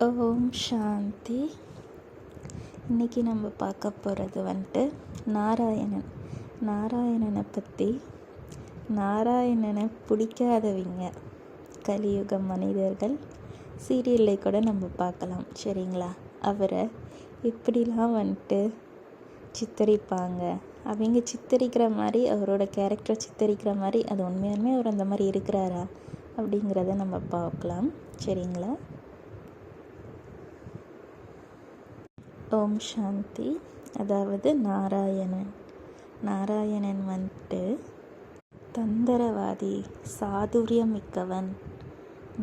ஓம் சாந்தி. இன்றைக்கி நம்ம பார்க்க போகிறது நாராயணனை பற்றி. நாராயணனை பிடிக்காதவங்க கலியுக மனிதர்கள் சீரியலில் கூட நம்ம பார்க்கலாம். சரிங்களா? அவரை இப்படிலாம் சித்தரிப்பாங்க. அவங்க சித்தரிக்கிற மாதிரி, அவரோட கேரக்டரை சித்தரிக்கிற மாதிரி, அது உண்மையாலுமே அவர் அந்த மாதிரி இருக்கிறாரா அப்படிங்கிறத நம்ம பார்க்கலாம். சரிங்களா? ஓம் சாந்தி. அதாவது நாராயணன் தந்திரவாதி, சாதுரியம் மிக்கவன்,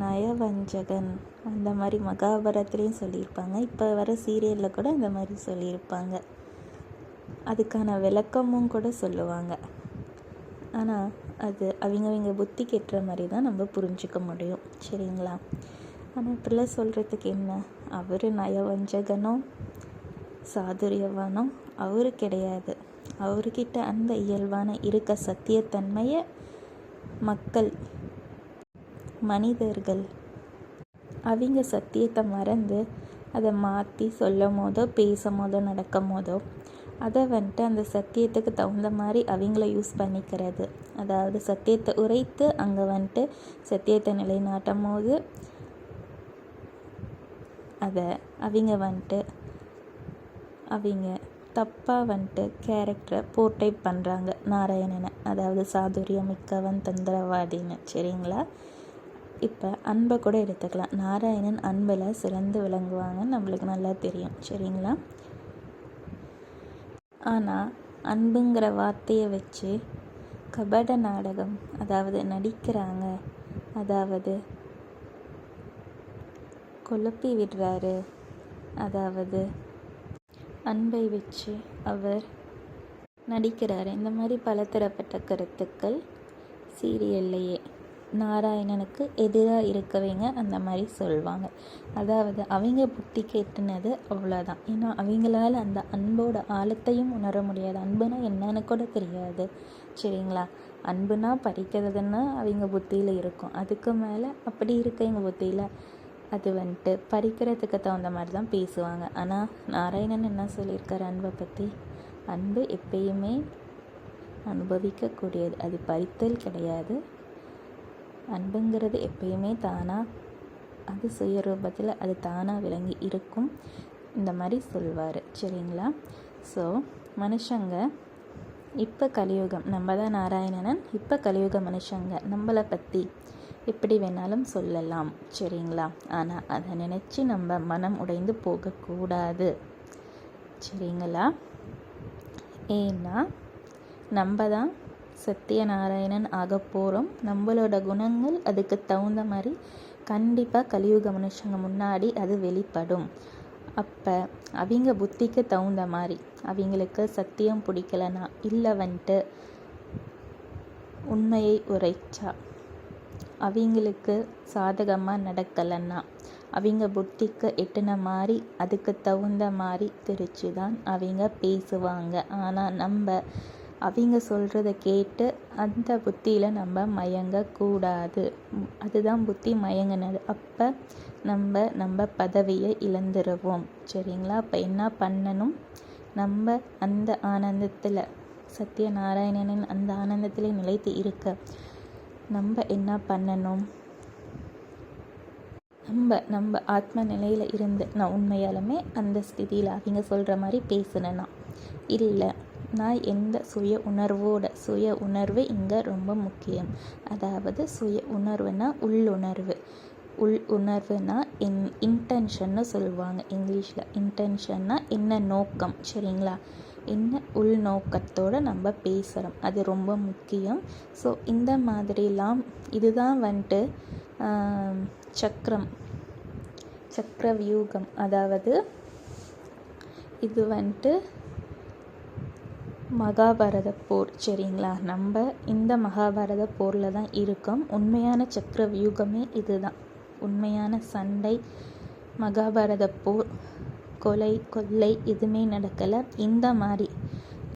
நயவஞ்சகன், அந்த மாதிரி மகாபாரதத்துலேயும் சொல்லியிருப்பாங்க. இப்போ வர சீரியலில் கூட அந்த மாதிரி சொல்லியிருப்பாங்க. அதுக்கான விளக்கமும் கூட சொல்லுவாங்க. ஆனால் அது அவங்க புத்தி கெட்டுற மாதிரி தான் நம்ம புரிஞ்சிக்க முடியும். சரிங்களா? ஆனால் இப்படிலாம் சொல்கிறதுக்கு என்ன, அவர் நயவஞ்சகனோ சாதுரியவானோ அவரு கிடையாது. அவர்கிட்ட அந்த இயல்பான இருக்க சத்தியத்தன்மையை மனிதர்கள் அவங்க சத்தியத்தை மறந்து அதை மாற்றி சொல்லும் போதோ பேசும் போதோ நடக்கும் போதோ அதை அந்த சத்தியத்துக்கு தகுந்த மாதிரி அவங்கள யூஸ் பண்ணிக்கிறது. அதாவது சத்தியத்தை உரைத்து அங்கே சத்தியத்தை நிலைநாட்டும் போது அதை அவங்க தப்பாக கேரக்டரை போர்ட்ரேட் பண்ணுறாங்க நாராயணனை. அதாவது சாதுரியம் மிக்கவன், தந்திரவாதின்னு. சரிங்களா? இப்போ அன்பை கூட எடுத்துக்கலாம். நாராயணன் அன்பில் சிறந்து விளங்குவாங்கன்னு நம்மளுக்கு நல்லா தெரியும். சரிங்களா? ஆனால் அன்புங்கிற வார்த்தையை வச்சு கபட நாடகம், அதாவது நடிக்கிறாங்க. அதாவது குழப்பி விடுறாரு. அதாவது அன்பை வச்சு அவர் நடிக்கிறாரு. இந்த மாதிரி பலதரப்பட்ட கருத்துக்கள் சீரியல்லையே நாராயணனுக்கு எதிராக இருக்கவங்க அந்த மாதிரி சொல்லுவாங்க. அதாவது அவங்க புத்தி கேட்டுனது அவ்வளோதான். ஏன்னா அவங்களால அந்த அன்போட ஆழத்தையும் உணர முடியாது. அன்புனா என்னன்னு கூட தெரியாது. சரிங்களா? அன்புனா பறிக்கிறதுன்னா அவங்க புத்தியில் இருக்கும். அதுக்கு மேலே அப்படி இருக்க எங்கள் புத்தியில் அது பறிக்கிறதுக்கு தகுந்த மாதிரி தான் பேசுவாங்க. ஆனால் நாராயணன் என்ன சொல்லியிருக்காரு அன்பை பற்றி? அன்பு எப்பயுமே அனுபவிக்கக்கூடியது, அது பறித்தல் கிடையாது. அன்புங்கிறது எப்பயுமே தானாக, அது சுயரூபத்தில் அது தானாக விளங்கி இருக்கும். இந்த மாதிரி சொல்வார். சரிங்களா? ஸோ மனுஷங்க இப்போ கலியுகம், நம்ம தான் நாராயணன். இப்போ கலியுக மனுஷங்க நம்மளை பற்றி எப்படி வேணாலும் சொல்லலாம். சரிங்களா? ஆனால் அதை நினச்சி நம்ம மனம் உடைந்து போகக்கூடாது. சரிங்களா? ஏன்னா நம்ம தான் சத்தியநாராயணன் ஆக போகிறோம். நம்மளோட குணங்கள் அதுக்கு தகுந்த மாதிரி கண்டிப்பாக கலியுக மனுஷங்க முன்னாடி அது வெளிப்படும். அப்போ அவங்க புத்திக்கு தகுந்த மாதிரி அவங்களுக்கு சத்தியம் பிடிக்கலனா, இல்லை உண்மையை உரைச்சா, அவங்களுக்கு சாதகமாக நடக்கலைன்னா, அவங்க புத்திக்கு எட்டுன மாதிரி அதுக்கு தகுந்த மாதிரி திரிச்சு தான் அவங்க பேசுவாங்க. ஆனால் நம்ம அவங்க சொல்கிறத கேட்டு அந்த புத்தியில் நம்ம மயங்கக்கூடாது. அதுதான் புத்தி மயங்கினது. அப்போ நம்ம பதவியை இழந்துருவோம். சரிங்களா? அப்போ என்ன பண்ணணும்? நம்ம அந்த ஆனந்தத்தில், சத்தியநாராயணனின் அந்த ஆனந்தத்தில் நிலைத்து இருக்க நம்ம என்ன பண்ணணும்? நம்ம ஆத்ம நிலையில் இருந்து நான் உண்மையாலுமே அந்த ஸ்திதியில் அவங்க சொல்கிற மாதிரி பேசினேன்னா, இல்லை நான் எந்த சுய உணர்வு இங்கே ரொம்ப முக்கியம். அதாவது சுய உணர்வுனா உள்ளுணர்வுனா இன்டென்ஷன்னு சொல்லுவாங்க இங்கிலீஷில். இன்டென்ஷன்னா என்ன நோக்கம். சரிங்களா? என்ன உள்நோக்கத்தோடு நம்ம பேசுகிறோம், அது ரொம்ப முக்கியம். ஸோ இந்த மாதிரிலாம் இதுதான் சக்கர வியூகம். அதாவது இது மகாபாரத போர். சரிங்களா? நம்ம இந்த மகாபாரத போரில் தான் இருக்கோம். உண்மையான சக்கர வியூகமே இதுதான். உண்மையான சண்டை, மகாபாரத போர், கொலை கொள்ளை எதுவுமே நடக்கலை. இந்த மாதிரி